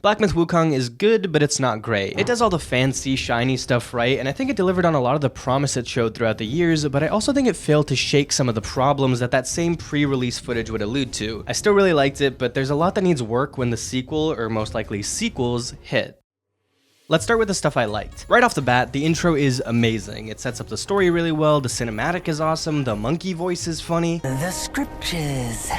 Black Myth Wukong is good, but it's not great. It does all the fancy, shiny stuff right, and I think it delivered on a lot of the promise it showed throughout the years, but I also think it failed to shake some of the problems that same pre-release footage would allude to. I still really liked it, but there's a lot that needs work when the sequel, or most likely sequels, hit. Let's start with the stuff I liked. Right off the bat, the intro is amazing. It sets up the story really well, the cinematic is awesome, the monkey voice is funny. The scriptures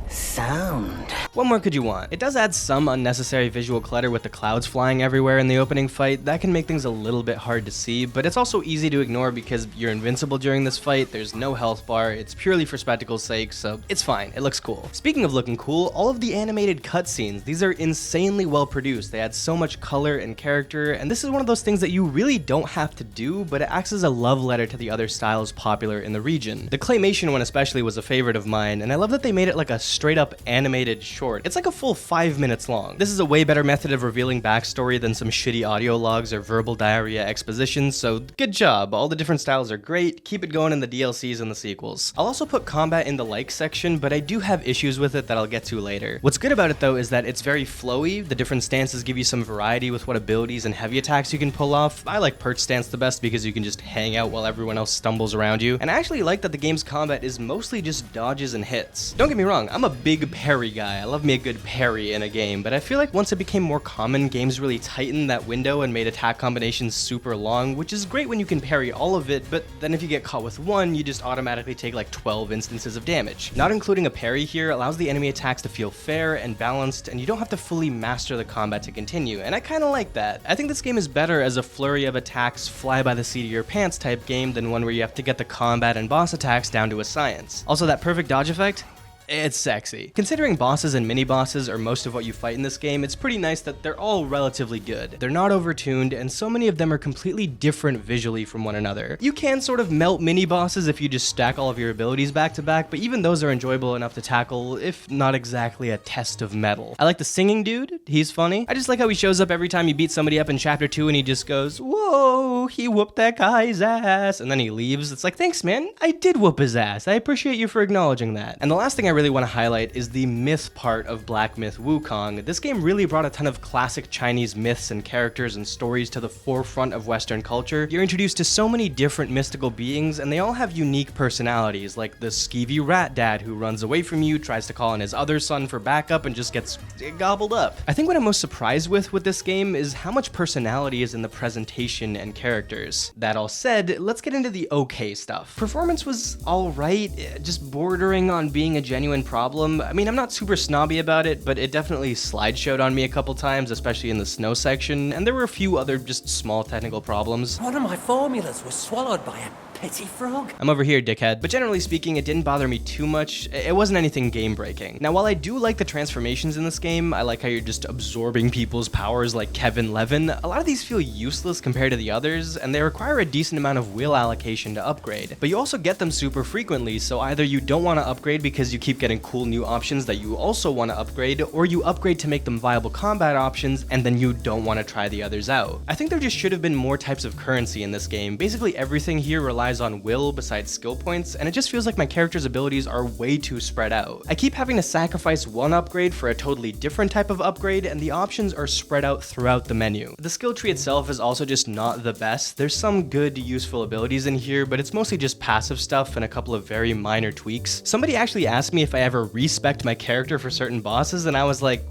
sound. What more could you want? It does add some unnecessary visual clutter with the clouds flying everywhere in the opening fight. That can make things a little bit hard to see, but it's also easy to ignore because you're invincible during this fight, there's no health bar, it's purely for spectacle's sake, so it's fine, it looks cool. Speaking of looking cool, all of the animated cutscenes, these are insanely well produced. They add so much color and character, and this is one of those things that you really don't have to do, but it acts as a love letter to the other styles popular in the region. The claymation one especially was a favorite of mine, and I love that they made it like a straight up animated short. It's like a full 5 minutes long. This is a way better method of revealing backstory than some shitty audio logs or verbal diarrhea exposition, so good job. All the different styles are great, keep it going in the DLCs and the sequels. I'll also put combat in the like section, but I do have issues with it that I'll get to later. What's good about it though is that it's very flowy, the different stances give you some variety with what abilities and heavy attacks you can pull off. I like perch stance the best because you can just hang out while everyone else stumbles around you, and I actually like that the game's combat is mostly just dodges and hits. Don't get me wrong, I'm a big parry guy. I love me a good parry in a game, but I feel like once it became more common, games really tightened that window and made attack combinations super long, which is great when you can parry all of it, but then if you get caught with one, you just automatically take like 12 instances of damage. Not including a parry here allows the enemy attacks to feel fair and balanced, and you don't have to fully master the combat to continue, and I kinda like that. I think this game is better as a flurry of attacks, fly by the seat of your pants type game than one where you have to get the combat and boss attacks down to a science. Also, that perfect dodge effect? It's sexy. Considering bosses and mini-bosses are most of what you fight in this game, it's pretty nice that they're all relatively good. They're not overtuned, and so many of them are completely different visually from one another. You can sort of melt mini-bosses if you just stack all of your abilities back to back, but even those are enjoyable enough to tackle, if not exactly a test of metal. I like the singing dude, he's funny. I just like how he shows up every time you beat somebody up in chapter 2 and he just goes, "Whoa, he whooped that guy's ass," and then he leaves. It's like, thanks man, I did whoop his ass. I appreciate you for acknowledging that. And the last thing I really want to highlight is the myth part of Black Myth Wukong. This game really brought a ton of classic Chinese myths and characters and stories to the forefront of Western culture. You're introduced to so many different mystical beings, and they all have unique personalities, like the skeevy rat dad who runs away from you, tries to call on his other son for backup, and just gets gobbled up. I think what I'm most surprised with this game is how much personality is in the presentation and characters. That all said, let's get into the okay stuff. Performance was alright, just bordering on being a genuine problem. I mean, I'm not super snobby about it, but it definitely slideshowed on me a couple times, especially in the snow section, and there were a few other just small technical problems. One of my formulas was swallowed by a petty frog. I'm over here, dickhead. But generally speaking, it didn't bother me too much. It wasn't anything game-breaking. Now, while I do like the transformations in this game, I like how you're just absorbing people's powers like Kevin Levin, a lot of these feel useless compared to the others, and they require a decent amount of wheel allocation to upgrade. But you also get them super frequently, so either you don't want to upgrade because you keep getting cool new options that you also want to upgrade, or you upgrade to make them viable combat options, and then you don't want to try the others out. I think there just should have been more types of currency in this game. Basically everything here relies on will besides skill points, and it just feels like my character's abilities are way too spread out. I keep having to sacrifice one upgrade for a totally different type of upgrade, and the options are spread out throughout the menu. The skill tree itself is also just not the best. There's some good, useful abilities in here, but it's mostly just passive stuff and a couple of very minor tweaks. Somebody actually asked me if I ever respect my character for certain bosses, and I was like,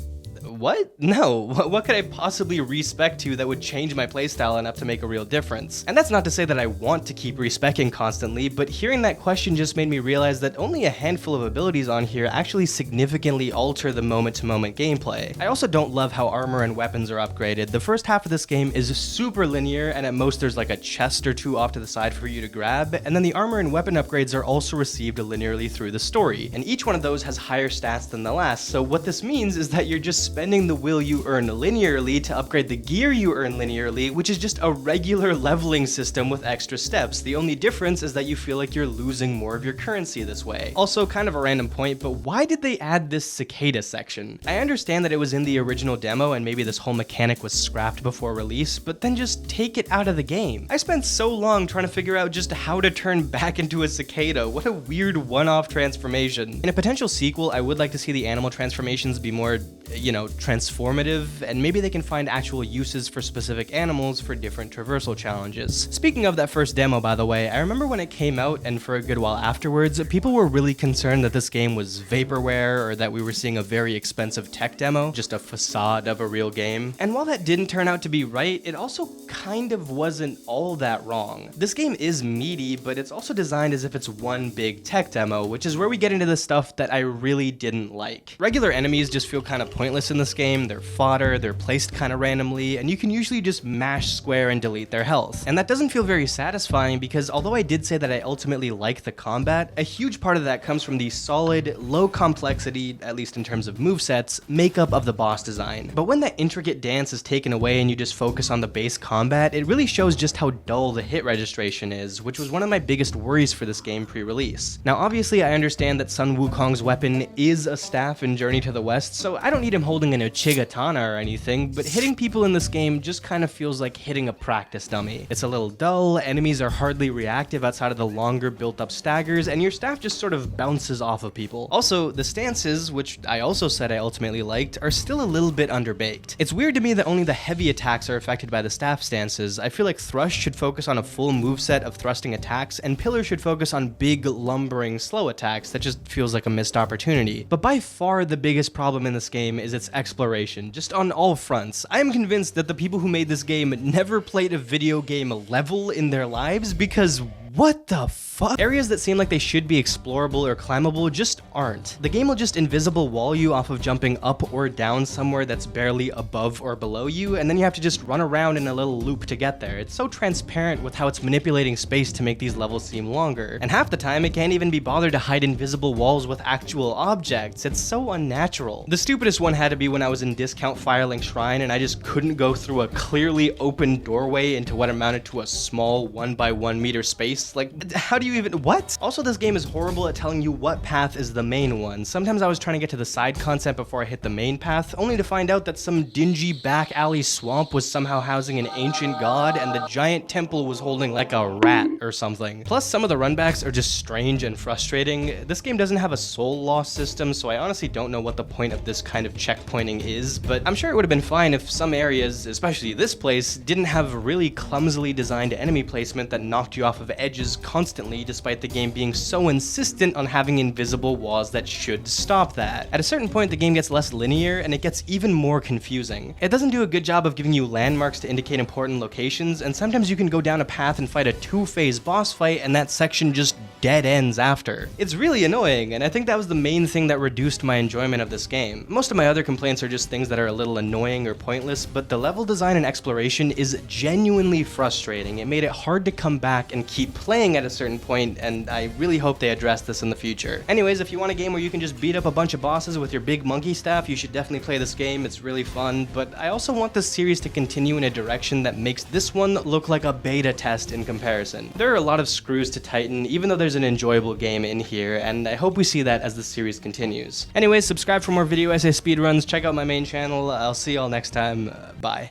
what? No, what could I possibly respec to that would change my playstyle enough to make a real difference? And that's not to say that I want to keep respecing constantly, but hearing that question just made me realize that only a handful of abilities on here actually significantly alter the moment-to-moment gameplay. I also don't love how armor and weapons are upgraded. The first half of this game is super linear, and at most there's like a chest or two off to the side for you to grab, and then the armor and weapon upgrades are also received linearly through the story, and each one of those has higher stats than the last, so what this means is that you're just spending the will you earn linearly to upgrade the gear you earn linearly, which is just a regular leveling system with extra steps. The only difference is that you feel like you're losing more of your currency this way. Also, kind of a random point, but why did they add this cicada section? I understand that it was in the original demo and maybe this whole mechanic was scrapped before release, but then just take it out of the game. I spent so long trying to figure out just how to turn back into a cicada. What a weird one-off transformation. In a potential sequel, I would like to see the animal transformations be more transformative, and maybe they can find actual uses for specific animals for different traversal challenges. Speaking of that first demo, by the way, I remember when it came out and for a good while afterwards, people were really concerned that this game was vaporware or that we were seeing a very expensive tech demo, just a facade of a real game. And while that didn't turn out to be right, it also kind of wasn't all that wrong. This game is meaty, but it's also designed as if it's one big tech demo, which is where we get into the stuff that I really didn't like. Regular enemies just feel kind of pointless in this game. They're fodder, they're placed kind of randomly, and you can usually just mash square and delete their health. And that doesn't feel very satisfying because although I did say that I ultimately like the combat, a huge part of that comes from the solid, low complexity, at least in terms of movesets, makeup of the boss design. But when that intricate dance is taken away and you just focus on the base combat, it really shows just how dull the hit registration is, which was one of my biggest worries for this game pre-release. Now obviously I understand that Sun Wukong's weapon is a staff in Journey to the West, so I don't need him holding an Uchigatana or anything, but hitting people in this game just kind of feels like hitting a practice dummy. It's a little dull, enemies are hardly reactive outside of the longer built-up staggers, and your staff just sort of bounces off of people. Also, the stances, which I also said I ultimately liked, are still a little bit underbaked. It's weird to me that only the heavy attacks are affected by the staff stances. I feel like Thrust should focus on a full moveset of thrusting attacks, and Pillar should focus on big, lumbering, slow attacks. That just feels like a missed opportunity. But by far the biggest problem in this game is its exploration, just on all fronts. I am convinced that the people who made this game never played a video game level in their lives because what the fuck? Areas that seem like they should be explorable or climbable just aren't. The game will just invisible wall you off of jumping up or down somewhere that's barely above or below you, and then you have to just run around in a little loop to get there. It's so transparent with how it's manipulating space to make these levels seem longer. And half the time, it can't even be bothered to hide invisible walls with actual objects. It's so unnatural. The stupidest one had to be when I was in Discount Firelink Shrine and I just couldn't go through a clearly open doorway into what amounted to a small 1x1 meter space. Like, how do you even, what? Also, this game is horrible at telling you what path is the main one. Sometimes I was trying to get to the side content before I hit the main path, only to find out that some dingy back alley swamp was somehow housing an ancient god, and the giant temple was holding like a rat or something. Plus, some of the runbacks are just strange and frustrating. This game doesn't have a soul loss system, so I honestly don't know what the point of this kind of checkpointing is, but I'm sure it would have been fine if some areas, especially this place, didn't have really clumsily designed enemy placement that knocked you off of edges constantly, despite the game being so insistent on having invisible walls that should stop that. At a certain point, the game gets less linear and it gets even more confusing. It doesn't do a good job of giving you landmarks to indicate important locations, and sometimes you can go down a path and fight a two-phase boss fight and that section just dead ends after. It's really annoying, and I think that was the main thing that reduced my enjoyment of this game. Most of my other complaints are just things that are a little annoying or pointless, but the level design and exploration is genuinely frustrating. It made it hard to come back and keep playing at a certain point, and I really hope they address this in the future. Anyways, if you want a game where you can just beat up a bunch of bosses with your big monkey staff, you should definitely play this game. It's really fun, but I also want this series to continue in a direction that makes this one look like a beta test in comparison. There are a lot of screws to tighten, even though there's an enjoyable game in here, and I hope we see that as the series continues. Anyways, subscribe for more video essay speedruns, check out my main channel, I'll see y'all next time, bye.